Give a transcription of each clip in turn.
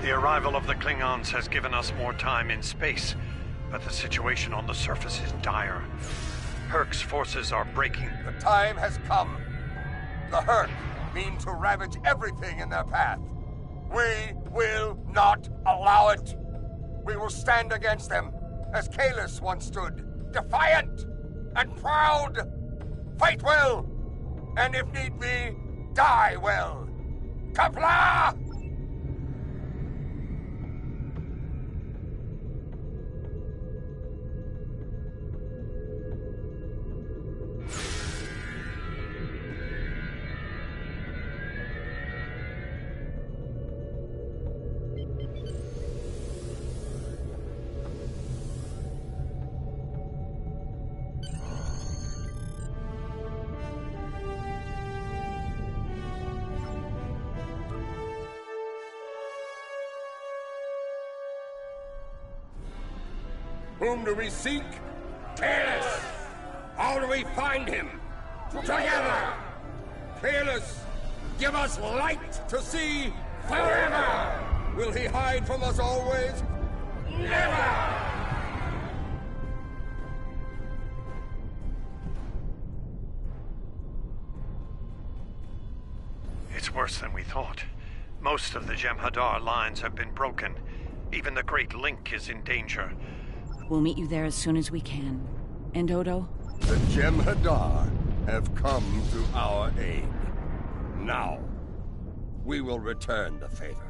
The arrival of the Klingons has given us more time in space, but the situation on the surface is dire. Hurk's forces are breaking. The time has come. The Hurk mean to ravage everything in their path. We will not allow it. We will stand against them, as Kahless once stood, defiant and proud. Fight well, and if need be, die well. Qapla'! Whom do we seek? Kahless! How do we find him? Together! Kahless, give us light to see forever! Will he hide from us always? Never! It's worse than we thought. Most of the Jem'Hadar lines have been broken. Even the Great Link is in danger. We'll meet you there as soon as we can. And Odo? The Jem'Hadar have come to our aid. Now, we will return the favor.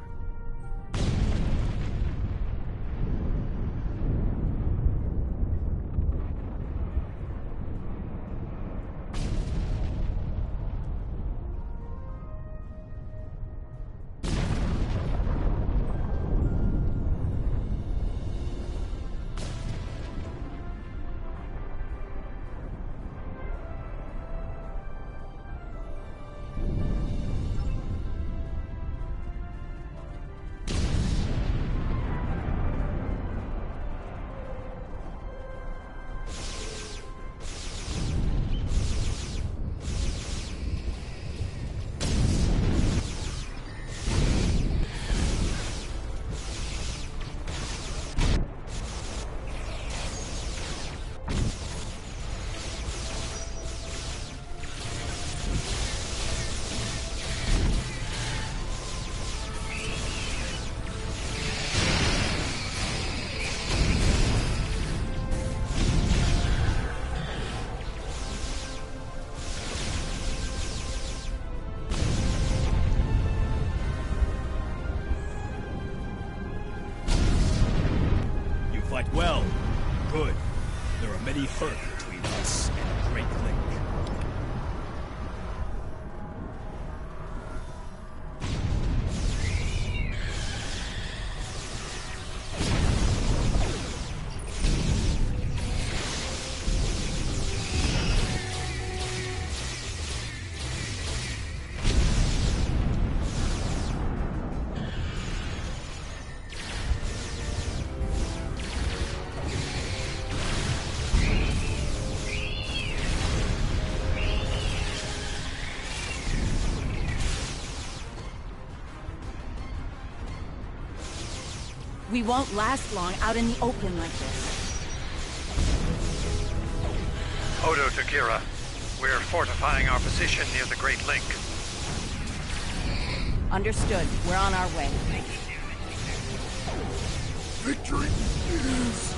Fight well. Good. There are many Hurk between us and the Great Link. We won't last long out in the open like this. Odo to Kira. We're fortifying our position near the Great Link. Understood. We're on our way. Victory is...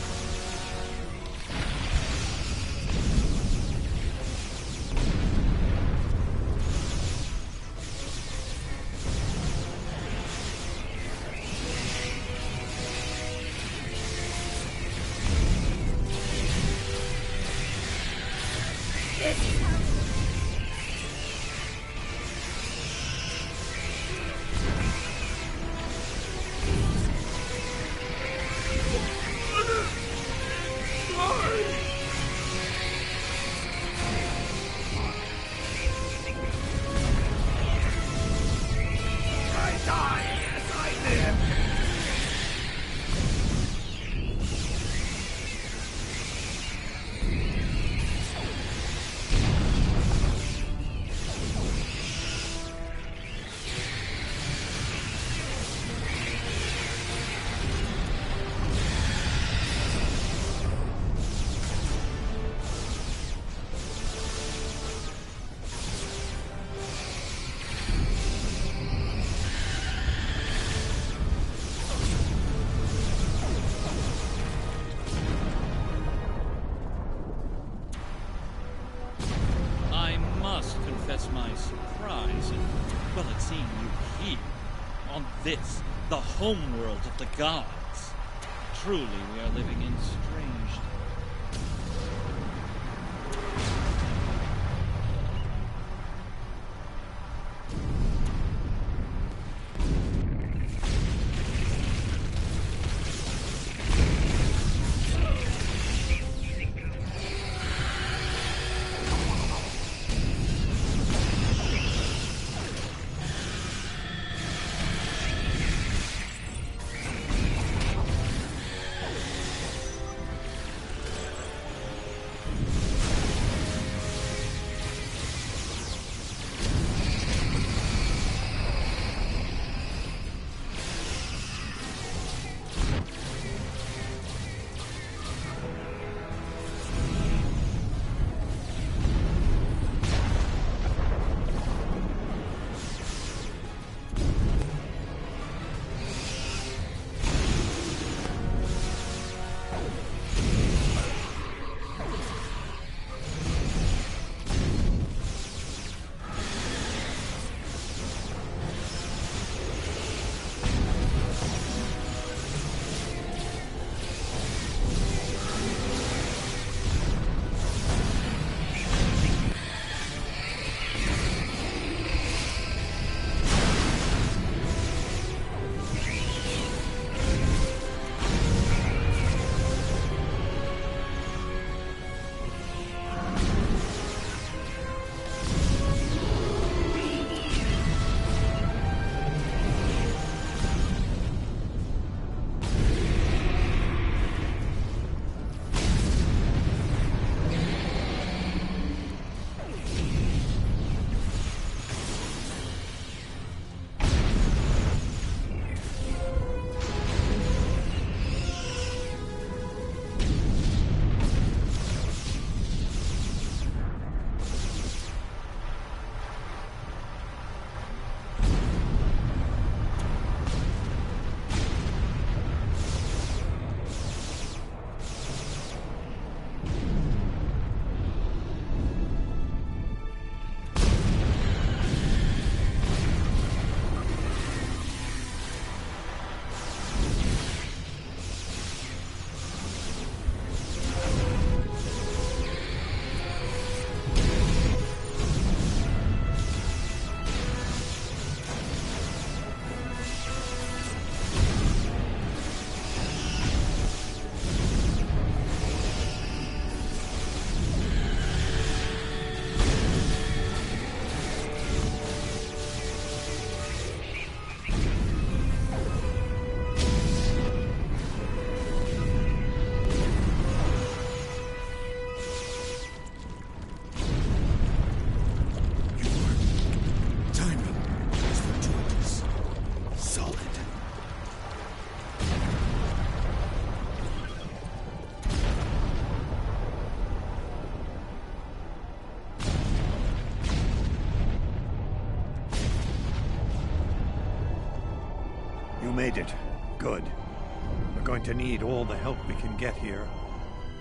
surprise in, well, at seeing you here, on this, the homeworld of the gods. Truly, we are living in strange times. Made it. Good. We're going to need all the help we can get here.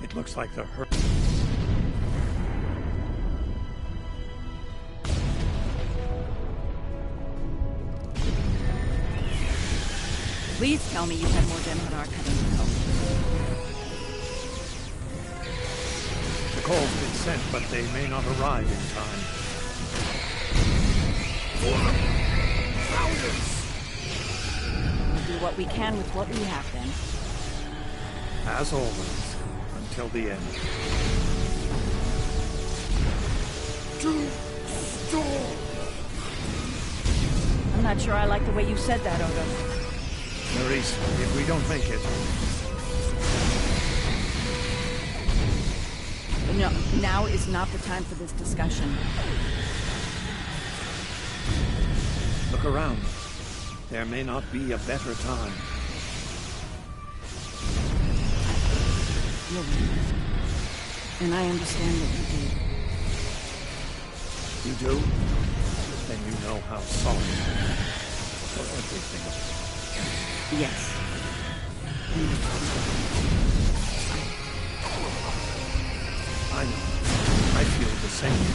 It looks like the herd... Please tell me you had more Jem'Hadar coming to help. The call's been sent, but they may not arrive in time. Do what we can with what we have, then. As always, until the end. I'm not sure I like the way you said that, Odo. Maurice, if we don't make it... No, now is not the time for this discussion. Look around. There may not be a better time. You're right. And I understand what you do. You do? Then you know how sorry for everything. Yes. I know. I feel the same.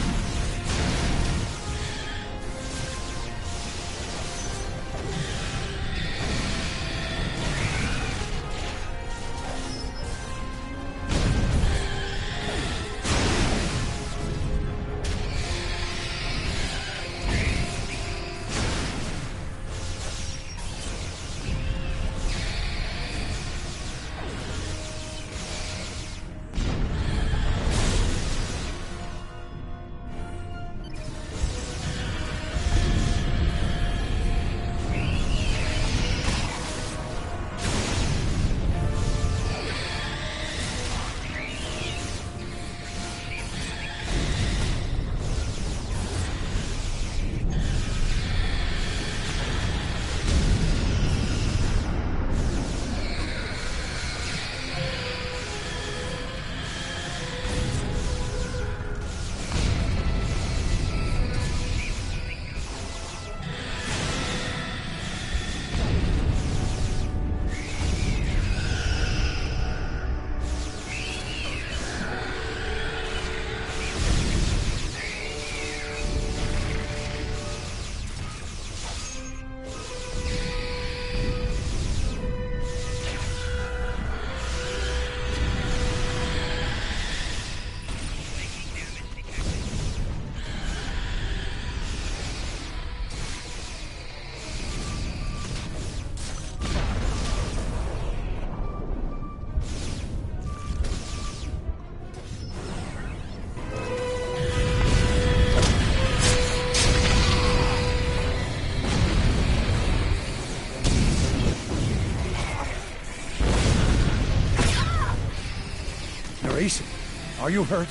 Nerys, are you hurt?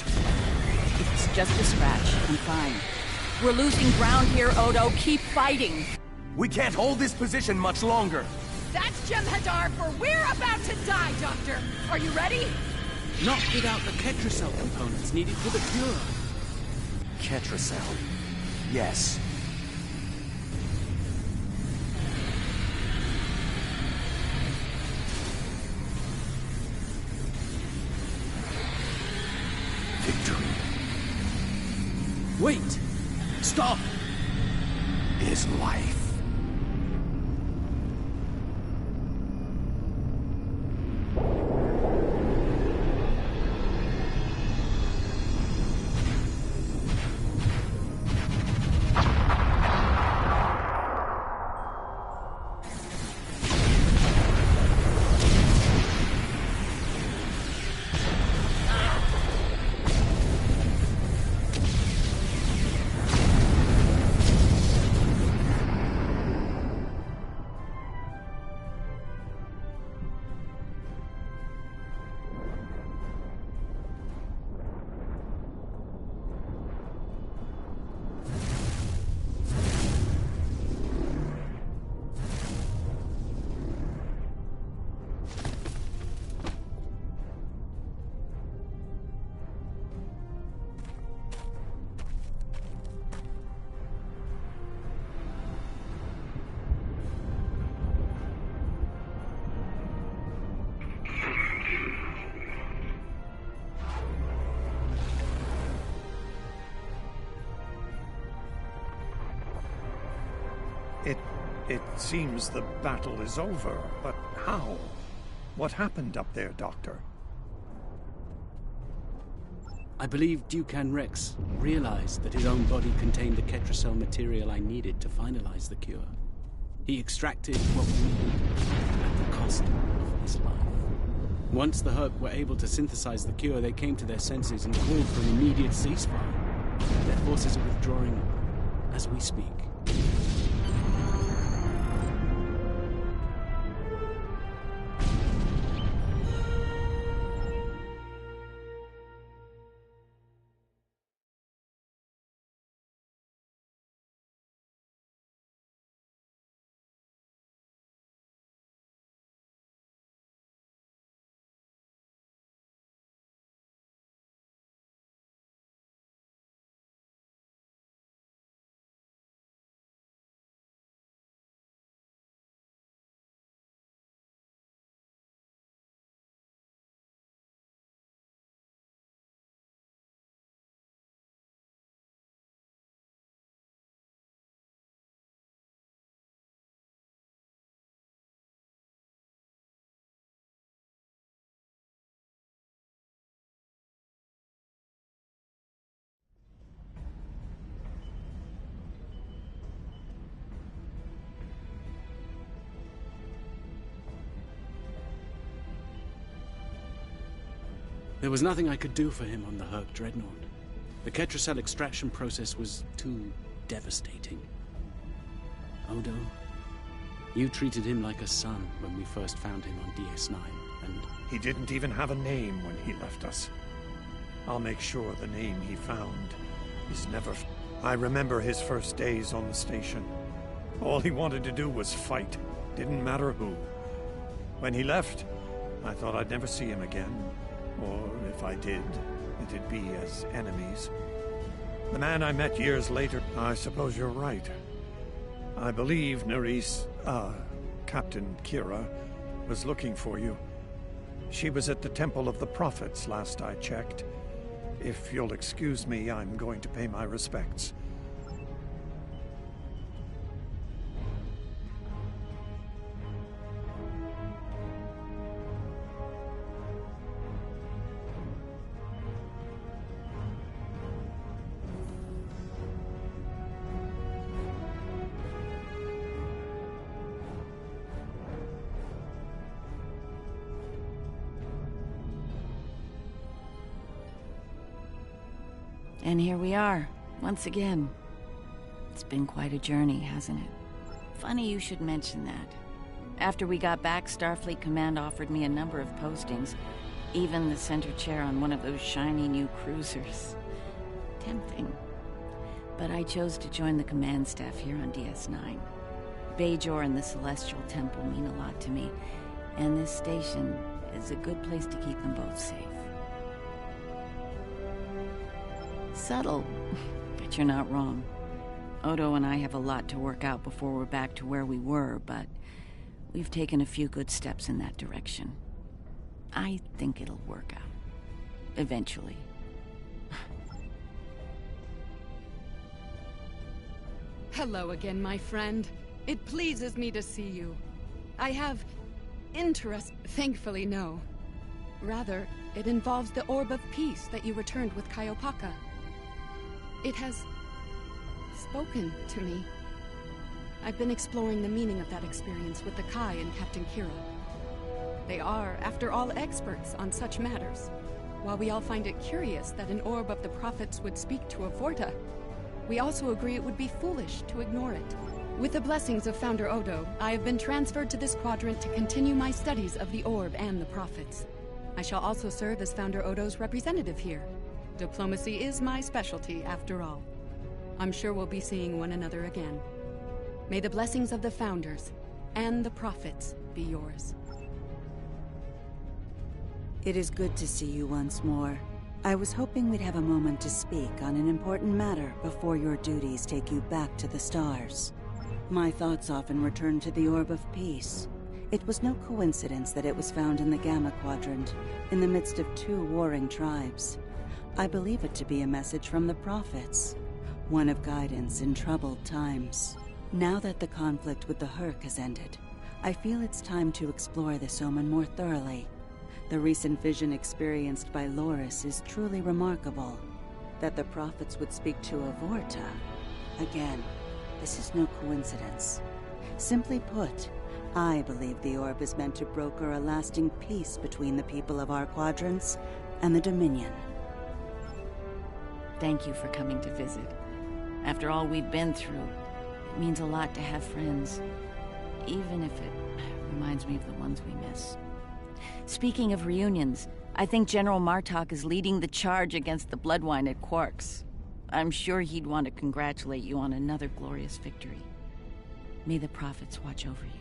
It's just a scratch. I'm fine. We're losing ground here, Odo. Keep fighting. We can't hold this position much longer. That's Jem'Hadar, for we're about to die, Doctor. Are you ready? Not without the Ketracel components needed for the cure. Ketracel. Yes. Victory. Wait! Stop! Is life. It seems the battle is over, but how? What happened up there, Doctor? I believe Dukan Rex realized that his own body contained the Ketracel material I needed to finalize the cure. He extracted what we needed at the cost of his life. Once the Hurk were able to synthesize the cure, they came to their senses and called for an immediate ceasefire. Their forces are withdrawing as we speak. There was nothing I could do for him on the Hurk Dreadnought. The Ketracel extraction process was too devastating. Odo, you treated him like a son when we first found him on DS9, and... He didn't even have a name when he left us. I'll make sure the name he found is never... I remember his first days on the station. All he wanted to do was fight. Didn't matter who. When he left, I thought I'd never see him again. Or if I did, it'd be as enemies. The man I met years later, I suppose you're right. I believe Nerys, Captain Kira, was looking for you. She was at the Temple of the Prophets last I checked. If you'll excuse me, I'm going to pay my respects. And here we are, once again. It's been quite a journey, hasn't it? Funny you should mention that. After we got back, Starfleet Command offered me a number of postings. Even the center chair on one of those shiny new cruisers. Tempting. But I chose to join the command staff here on DS9. Bajor and the Celestial Temple mean a lot to me, and this station is a good place to keep them both safe. Subtle, but you're not wrong. Odo and I have a lot to work out before we're back to where we were, but we've taken a few good steps in that direction. I think it'll work out. Eventually. Hello again, my friend. It pleases me to see you. I have interest, thankfully no. Rather, it involves the Orb of Peace that you returned with Kaiopaka. It has spoken to me. I've been exploring the meaning of that experience with the Kai and Captain Kira. They are, after all, experts on such matters. While we all find it curious that an Orb of the Prophets would speak to a Vorta, we also agree it would be foolish to ignore it. With the blessings of Founder Odo, I have been transferred to this quadrant to continue my studies of the Orb and the Prophets. I shall also serve as Founder Odo's representative here. Diplomacy is my specialty, after all. I'm sure we'll be seeing one another again. May the blessings of the Founders and the Prophets be yours. It is good to see you once more. I was hoping we'd have a moment to speak on an important matter before your duties take you back to the stars. My thoughts often return to the Orb of Peace. It was no coincidence that it was found in the Gamma Quadrant, in the midst of two warring tribes. I believe it to be a message from the Prophets, one of guidance in troubled times. Now that the conflict with the Hurk has ended, I feel it's time to explore this omen more thoroughly. The recent vision experienced by Loris is truly remarkable. That the Prophets would speak to a Vorta. Again, this is no coincidence. Simply put, I believe the Orb is meant to broker a lasting peace between the people of our quadrants and the Dominion. Thank you for coming to visit. After all we've been through, it means a lot to have friends. Even if it reminds me of the ones we miss. Speaking of reunions, I think General Martok is leading the charge against the Bloodwine at Quark's. I'm sure he'd want to congratulate you on another glorious victory. May the Prophets watch over you.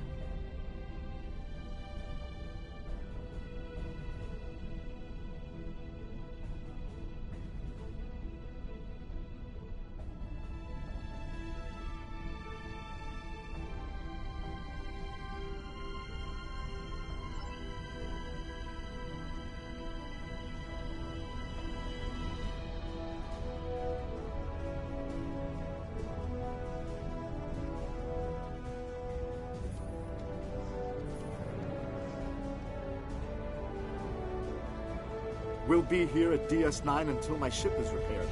We'll be here at DS9 until my ship is repaired.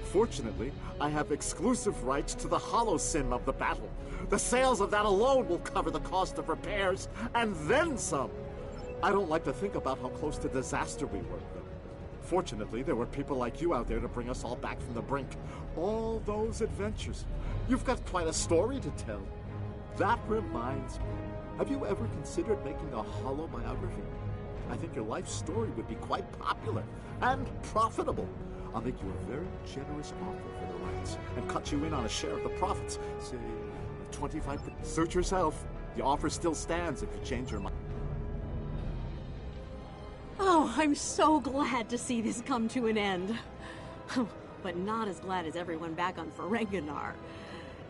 Fortunately, I have exclusive rights to the holosim of the battle. The sales of that alone will cover the cost of repairs, and then some. I don't like to think about how close to disaster we were, though. Fortunately, there were people like you out there to bring us all back from the brink. All those adventures. You've got quite a story to tell. That reminds me. Have you ever considered making a holo biography? I think your life story would be quite popular and profitable. I'll make you a very generous offer for the rights and cut you in on a share of the profits. Say, 25%. Suit yourself. The offer still stands if you change your mind. Oh, I'm so glad to see this come to an end. But not as glad as everyone back on Ferenginar.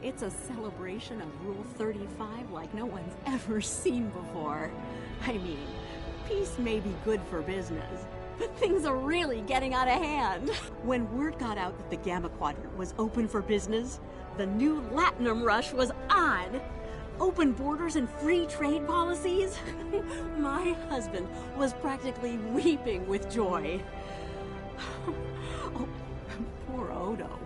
It's a celebration of Rule 35 like no one's ever seen before. I mean, peace may be good for business, but things are really getting out of hand. When word got out that the Gamma Quadrant was open for business, the new Latinum rush was on. Open borders and free trade policies. My husband was practically weeping with joy. Oh, poor Odo.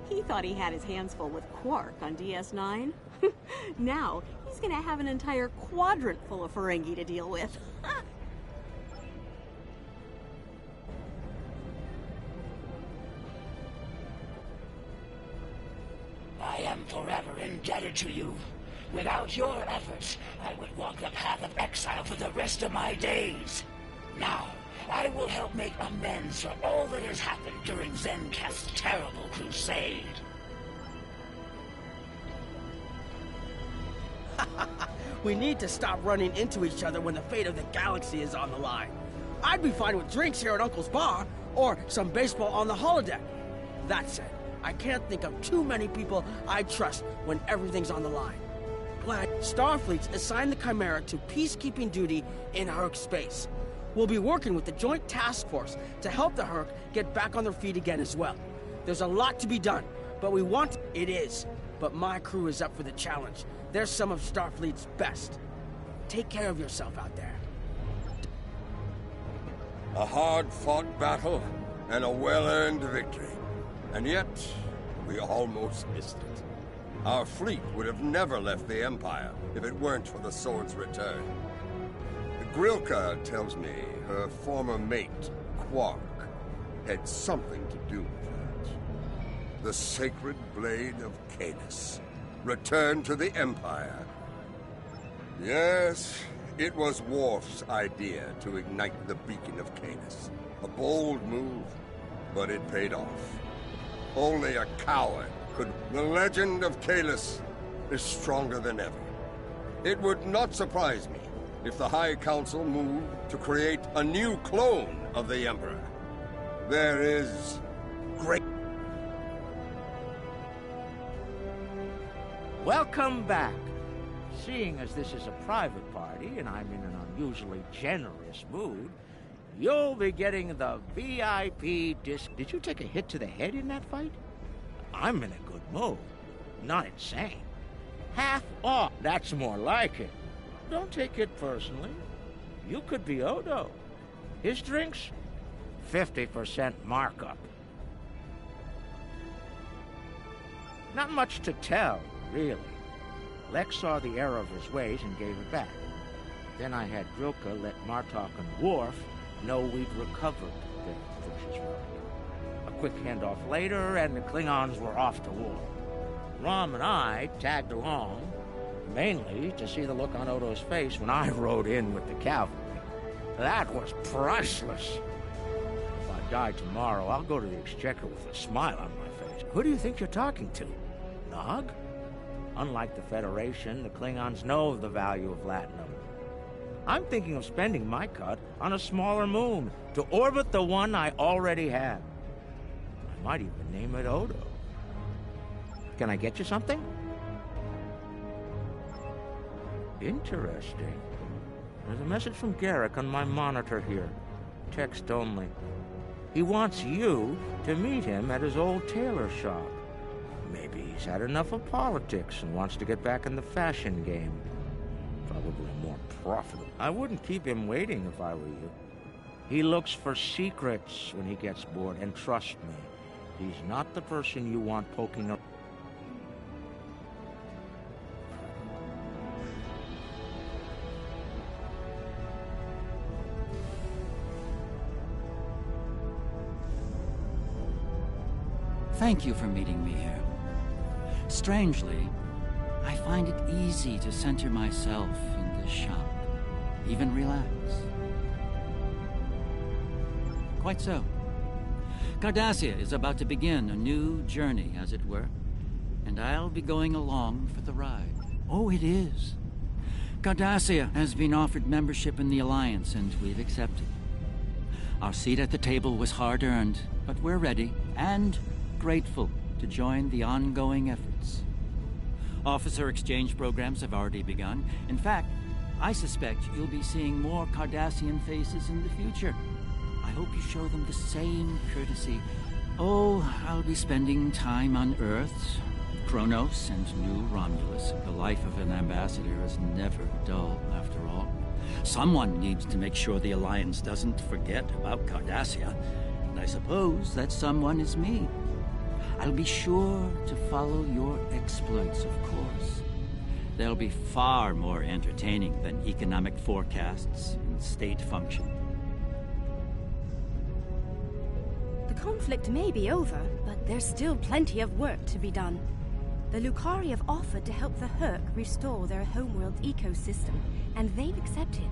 He thought he had his hands full with Quark on DS9. Now, he's gonna have an entire quadrant full of Ferengi to deal with. I am forever indebted to you. Without your efforts, I would walk the path of exile for the rest of my days. Now, I will help make amends for all that has happened during Zenketh's terrible crusade. We need to stop running into each other when the fate of the galaxy is on the line. I'd be fine with drinks here at Uncle's bar, or some baseball on the holodeck. That said, I can't think of too many people I trust when everything's on the line. Glad Starfleet's assigned the Chimera to peacekeeping duty in Herc space. We'll be working with the Joint Task Force to help the Herc get back on their feet again as well. There's a lot to be done, but we want it is. But my crew is up for the challenge. They're some of Starfleet's best. Take care of yourself out there. A hard-fought battle and a well-earned victory. And yet, we almost missed it. Our fleet would have never left the Empire if it weren't for the Sword's return. Grilka tells me her former mate, Quark, had something to do with that. The sacred blade of Canis returned to the Empire. Yes, it was Worf's idea to ignite the beacon of Canis. A bold move, but it paid off. Only a coward could. The legend of Kahless is stronger than ever. It would not surprise me if the High Council moved to create a new clone of the Emperor. There is great... Welcome back. Seeing as this is a private party and I'm in an unusually generous mood, you'll be getting the VIP disc. Did you take a hit to the head in that fight? I'm in a good mood. Not insane. Half off. That's more like it. Don't take it personally. You could be Odo. His drinks? 50% markup. Not much to tell, really. Lex saw the error of his ways and gave it back. Then I had Grilka let Martok and Worf know we'd recovered the Fuchs relic. A quick handoff later, and the Klingons were off to war. Rom and I tagged along, mainly to see the look on Odo's face when I rode in with the cavalry. That was priceless. If I die tomorrow, I'll go to the Exchequer with a smile on my face. Who do you think you're talking to? Nog? Unlike the Federation, the Klingons know the value of Latinum. I'm thinking of spending my cut on a smaller moon to orbit the one I already have. I might even name it Odo. Can I get you something? Interesting. There's a message from Garrick on my monitor here. Text only. He wants you to meet him at his old tailor shop. Maybe he's had enough of politics and wants to get back in the fashion game. Probably more profitable. I wouldn't keep him waiting if I were you. He looks for secrets when he gets bored, and trust me, he's not the person you want poking up. Thank you for meeting me here. Strangely, I find it easy to center myself in this shop, even relax. Quite so. Cardassia is about to begin a new journey, as it were, and I'll be going along for the ride. Oh, it is. Cardassia has been offered membership in the Alliance, and we've accepted. Our seat at the table was hard-earned, but we're ready and grateful to join the ongoing efforts. Officer exchange programs have already begun. In fact, I suspect you'll be seeing more Cardassian faces in the future. I hope you show them the same courtesy. Oh, I'll be spending time on Earth, Kronos, and New Romulus. The life of an ambassador is never dull, after all. Someone needs to make sure the Alliance doesn't forget about Cardassia, and I suppose that someone is me. I'll be sure to follow your exploits, of course. They'll be far more entertaining than economic forecasts and state function. The conflict may be over, but there's still plenty of work to be done. The Lukari have offered to help the Herc restore their homeworld's ecosystem, and they've accepted.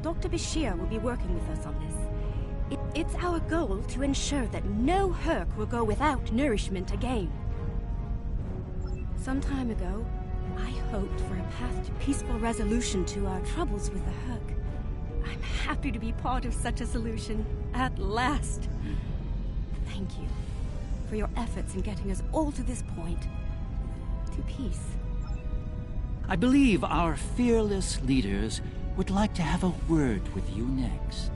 Dr. Bashir will be working with us on this. It's our goal to ensure that no Herc will go without nourishment again. Some time ago, I hoped for a path to peaceful resolution to our troubles with the Herc. I'm happy to be part of such a solution, at last. Thank you for your efforts in getting us all to this point. To peace. I believe our fearless leaders would like to have a word with you next.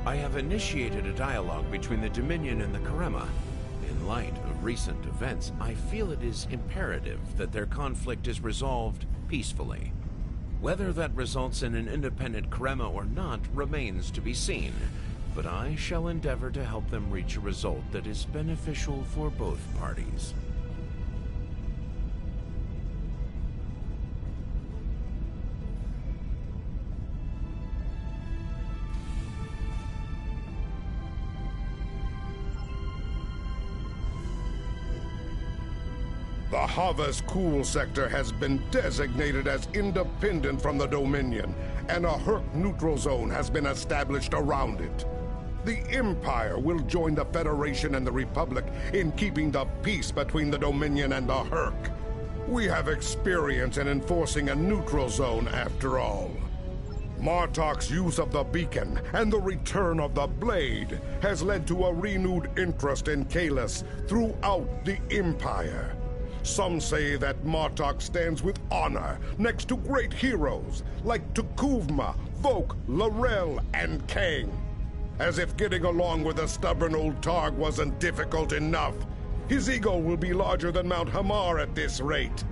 I have initiated a dialogue between the Dominion and the Karema. In light of recent events, I feel it is imperative that their conflict is resolved peacefully. Whether that results in an independent Karema or not remains to be seen, but I shall endeavor to help them reach a result that is beneficial for both parties. The Havas Kul sector has been designated as independent from the Dominion, and a Herc neutral zone has been established around it. The Empire will join the Federation and the Republic in keeping the peace between the Dominion and the Herc. We have experience in enforcing a neutral zone after all. Martok's use of the beacon and the return of the blade has led to a renewed interest in Kahless throughout the Empire. Some say that Martok stands with honor next to great heroes like Tukuvma, Voke, L'Rell, and Kang. As if getting along with a stubborn old Targ wasn't difficult enough, his ego will be larger than Mount Hamar at this rate.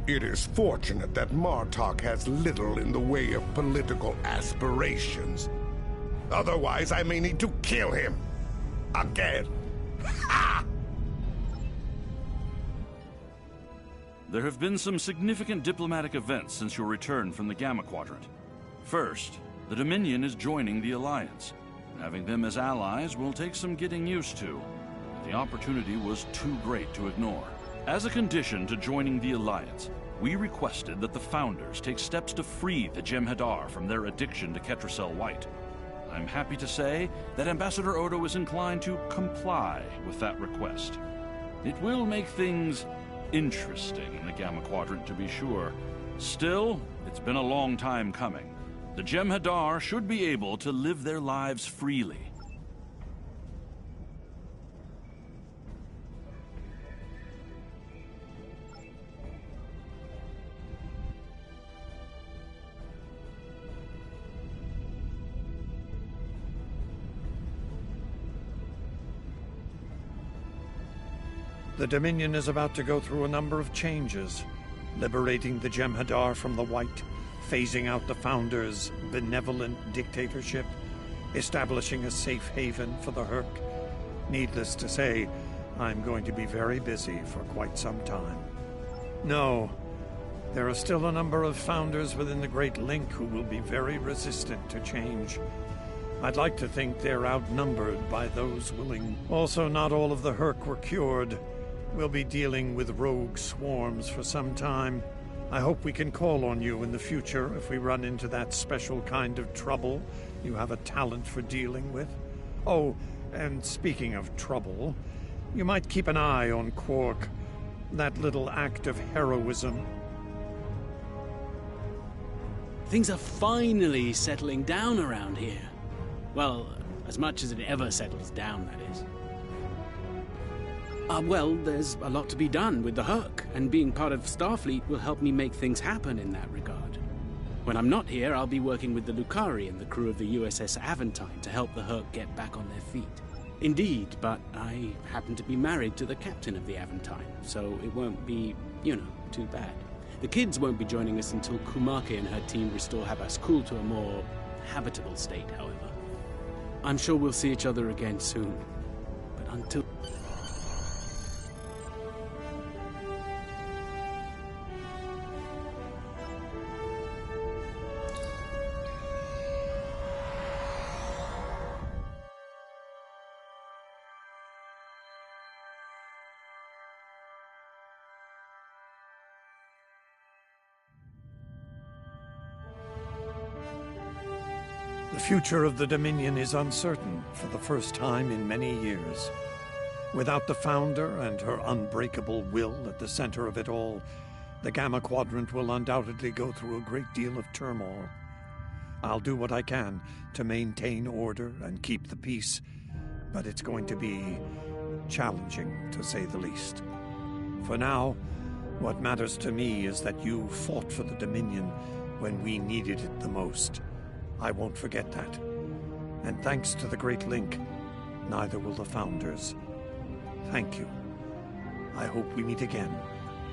It is fortunate that Martok has little in the way of political aspirations. Otherwise, I may need to kill him. Again. Ha! There have been some significant diplomatic events since your return from the Gamma Quadrant. First, the Dominion is joining the Alliance. Having them as allies will take some getting used to. The opportunity was too great to ignore. As a condition to joining the Alliance, we requested that the Founders take steps to free the Jem'Hadar from their addiction to Ketracel White. I'm happy to say that Ambassador Odo is inclined to comply with that request. It will make things interesting in the Gamma Quadrant, to be sure. Still, it's been a long time coming. The Jem'Hadar should be able to live their lives freely. The Dominion is about to go through a number of changes, liberating the Jem'Hadar from the White, phasing out the Founders' benevolent dictatorship, establishing a safe haven for the Herc. Needless to say, I'm going to be very busy for quite some time. No, there are still a number of Founders within the Great Link who will be very resistant to change. I'd like to think they're outnumbered by those willing. Also, not all of the Herc were cured. We'll be dealing with rogue swarms for some time. I hope we can call on you in the future if we run into that special kind of trouble you have a talent for dealing with. Oh, and speaking of trouble, you might keep an eye on Quark. That little act of heroism. Things are finally settling down around here. Well, as much as it ever settles down, that is. Well, there's a lot to be done with the Herc, and being part of Starfleet will help me make things happen in that regard. When I'm not here, I'll be working with the Lukari and the crew of the USS Aventine to help the Herc get back on their feet. Indeed, but I happen to be married to the captain of the Aventine, so it won't be, too bad. The kids won't be joining us until Kumake and her team restore Havas Kul to a more habitable state, however. I'm sure we'll see each other again soon, but until... The future of the Dominion is uncertain for the first time in many years. Without the Founder and her unbreakable will at the center of it all, the Gamma Quadrant will undoubtedly go through a great deal of turmoil. I'll do what I can to maintain order and keep the peace, but it's going to be challenging, to say the least. For now, what matters to me is that you fought for the Dominion when we needed it the most. I won't forget that. And thanks to the Great Link, neither will the Founders. Thank you. I hope we meet again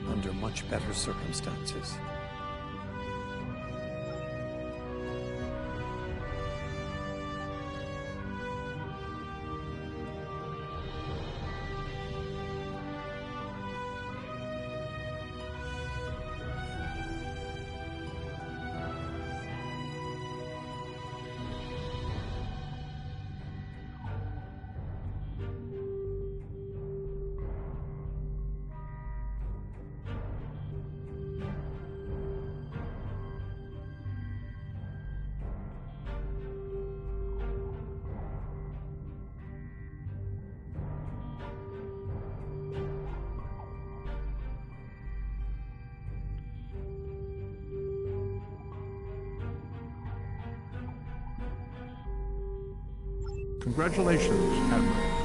under much better circumstances. Congratulations, Admiral.